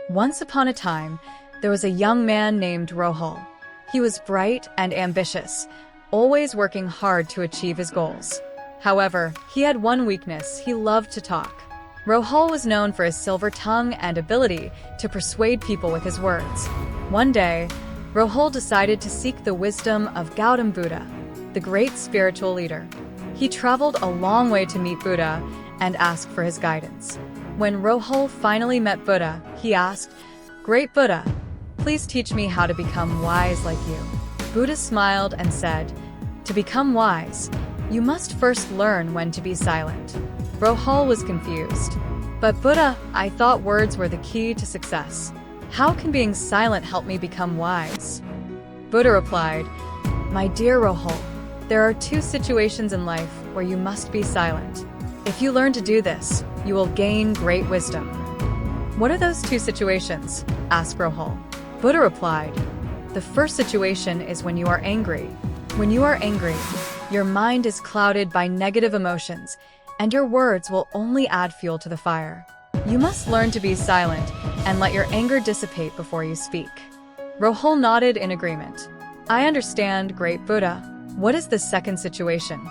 Once upon a time, there was a young man named Rohul. He was bright and ambitious, always working hard to achieve his goals. However, he had one weakness: he loved to talk. Rohul was known for his silver tongue and ability to persuade people with his words. One day, Rohul decided to seek the wisdom of Gautam Buddha, the great spiritual leader. He traveled a long way to meet Buddha and ask for his guidance. When Rohul finally met Buddha, he asked, "Great Buddha, please teach me how to become wise like you." Buddha smiled and said, "To become wise, you must first learn when to be silent." Rohul was confused. "But Buddha, I thought words were the key to success. How can being silent help me become wise?" Buddha replied, "My dear Rohul, there are two situations in life where you must be silent. If you learn to do this, you will gain great wisdom." "What are those two situations?" asked Rohul. Buddha replied, "The first situation is when you are angry. When you are angry, your mind is clouded by negative emotions, and your words will only add fuel to the fire. You must learn to be silent and let your anger dissipate before you speak." Rohul nodded in agreement. "I understand, great Buddha. What is the second situation?"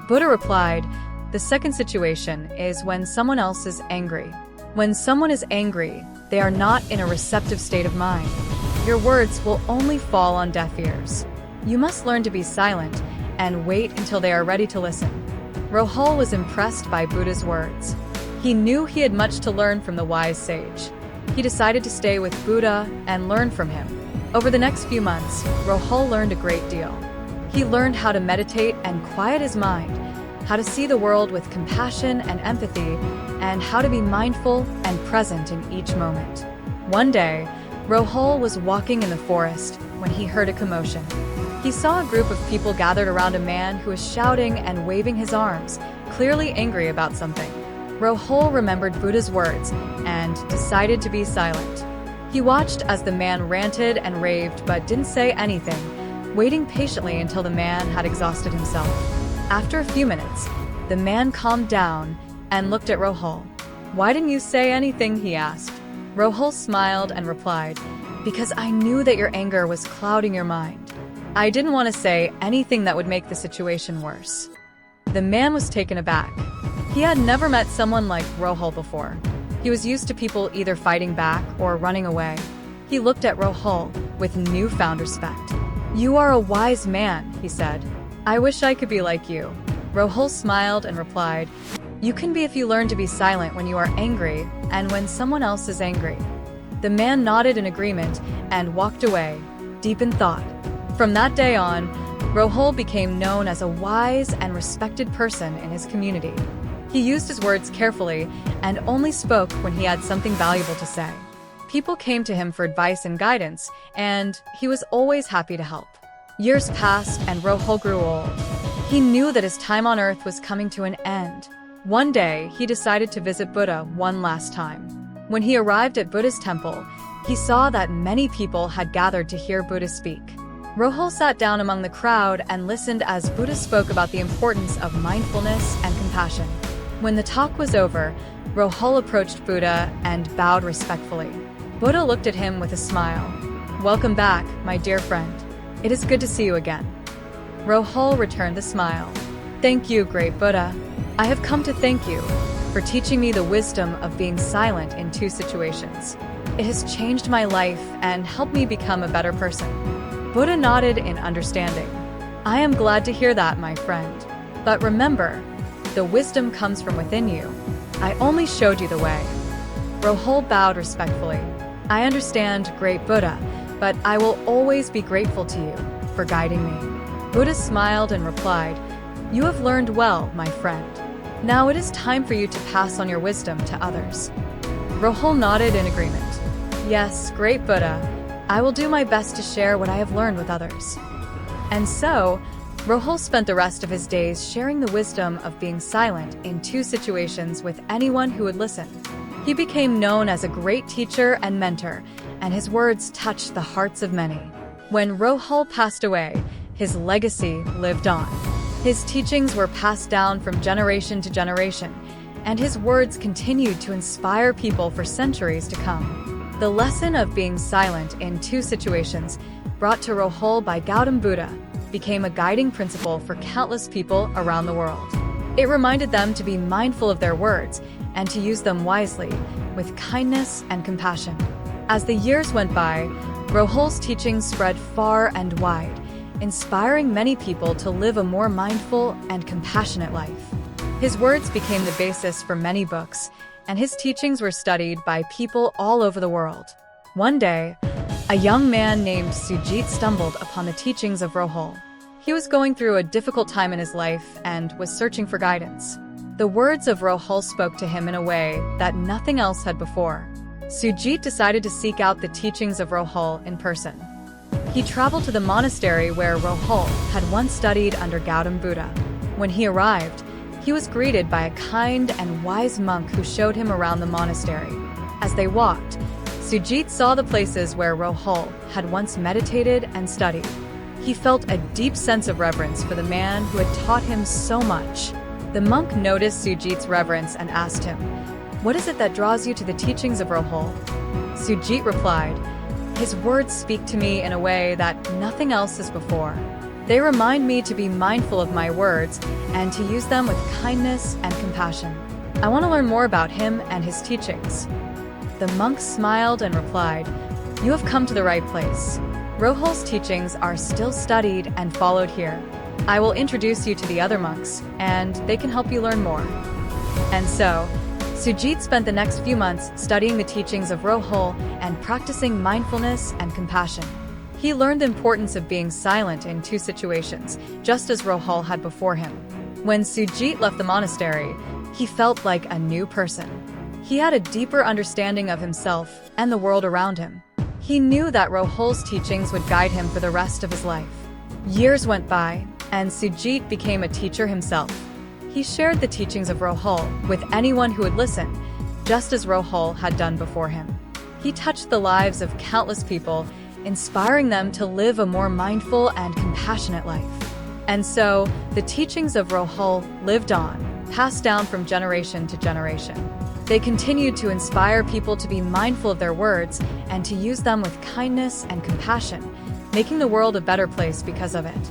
Buddha replied, "The second situation is when someone else is angry. When someone is angry, they are not in a receptive state of mind. Your words will only fall on deaf ears. You must learn to be silent and wait until they are ready to listen." Rohul was impressed by Buddha's words. He knew he had much to learn from the wise sage. He decided to stay with Buddha and learn from him. Over the next few months, Rohul learned a great deal. He learned how to meditate and quiet his mind, how to see the world with compassion and empathy, and how to be mindful and present in each moment. One day, Rohul was walking in the forest when he heard a commotion. He saw a group of people gathered around a man who was shouting and waving his arms, clearly angry about something. Rohul remembered Buddha's words and decided to be silent. He watched as the man ranted and raved but didn't say anything, waiting patiently until the man had exhausted himself. After a few minutes, the man calmed down and looked at Rohul. "Why didn't you say anything?" he asked. Rohul smiled and replied, "Because I knew that your anger was clouding your mind. I didn't want to say anything that would make the situation worse." The man was taken aback. He had never met someone like Rohul before. He was used to people either fighting back or running away. He looked at Rohul with newfound respect. "You are a wise man," he said. "I wish I could be like you." Rohul smiled and replied, "You can be if you learn to be silent when you are angry and when someone else is angry." The man nodded in agreement and walked away, deep in thought. From that day on, Rohul became known as a wise and respected person in his community. He used his words carefully and only spoke when he had something valuable to say. People came to him for advice and guidance, and he was always happy to help. Years passed and Rohul grew old. He knew that his time on earth was coming to an end. One day, he decided to visit Buddha one last time. When he arrived at Buddha's temple, he saw that many people had gathered to hear Buddha speak. Rohul sat down among the crowd and listened as Buddha spoke about the importance of mindfulness and compassion. When the talk was over, Rohul approached Buddha and bowed respectfully. Buddha looked at him with a smile. "Welcome back, my dear friend. It is good to see you again." Rohul returned the smile. "Thank you, great Buddha. I have come to thank you for teaching me the wisdom of being silent in two situations. It has changed my life and helped me become a better person." Buddha nodded in understanding. "I am glad to hear that, my friend. But remember, the wisdom comes from within you. I only showed you the way." Rohul bowed respectfully. "I understand, great Buddha, but I will always be grateful to you for guiding me." Buddha smiled and replied, "You have learned well, my friend. Now it is time for you to pass on your wisdom to others." Rohul nodded in agreement. "Yes, great Buddha. I will do my best to share what I have learned with others." And so, Rohul spent the rest of his days sharing the wisdom of being silent in two situations with anyone who would listen. He became known as a great teacher and mentor, and his words touched the hearts of many. When Rohul passed away, his legacy lived on. His teachings were passed down from generation to generation, and his words continued to inspire people for centuries to come. The lesson of being silent in two situations, brought to Rahul by Gautam Buddha, became a guiding principle for countless people around the world. It reminded them to be mindful of their words and to use them wisely, with kindness and compassion. As the years went by, Rahul's teachings spread far and wide, inspiring many people to live a more mindful and compassionate life. His words became the basis for many books, and his teachings were studied by people all over the world. One day, a young man named Sujit stumbled upon the teachings of Rahul. He was going through a difficult time in his life and was searching for guidance. The words of Rahul spoke to him in a way that nothing else had before. Sujit decided to seek out the teachings of Rahul in person. He traveled to the monastery where Rahul had once studied under Gautam Buddha. When he arrived, he was greeted by a kind and wise monk who showed him around the monastery. As they walked, Sujit saw the places where Rahul had once meditated and studied. He felt a deep sense of reverence for the man who had taught him so much. The monk noticed Sujit's reverence and asked him, "What is it that draws you to the teachings of Rahul?" Sujit replied, "His words speak to me in a way that nothing else has before. They remind me to be mindful of my words and to use them with kindness and compassion. I want to learn more about him and his teachings." The monk smiled and replied, "You have come to the right place. Rahul's teachings are still studied and followed here. I will introduce you to the other monks, and they can help you learn more." And so, Sujit spent the next few months studying the teachings of Rahul and practicing mindfulness and compassion. He learned the importance of being silent in two situations, just as Rahul had before him. When Sujit left the monastery, he felt like a new person. He had a deeper understanding of himself and the world around him. He knew that Rahul's teachings would guide him for the rest of his life. Years went by, and Sujit became a teacher himself. He shared the teachings of Rahul with anyone who would listen, just as Rahul had done before him. He touched the lives of countless people, inspiring them to live a more mindful and compassionate life. And so, the teachings of Rahul lived on, passed down from generation to generation. They continued to inspire people to be mindful of their words and to use them with kindness and compassion, making the world a better place because of it.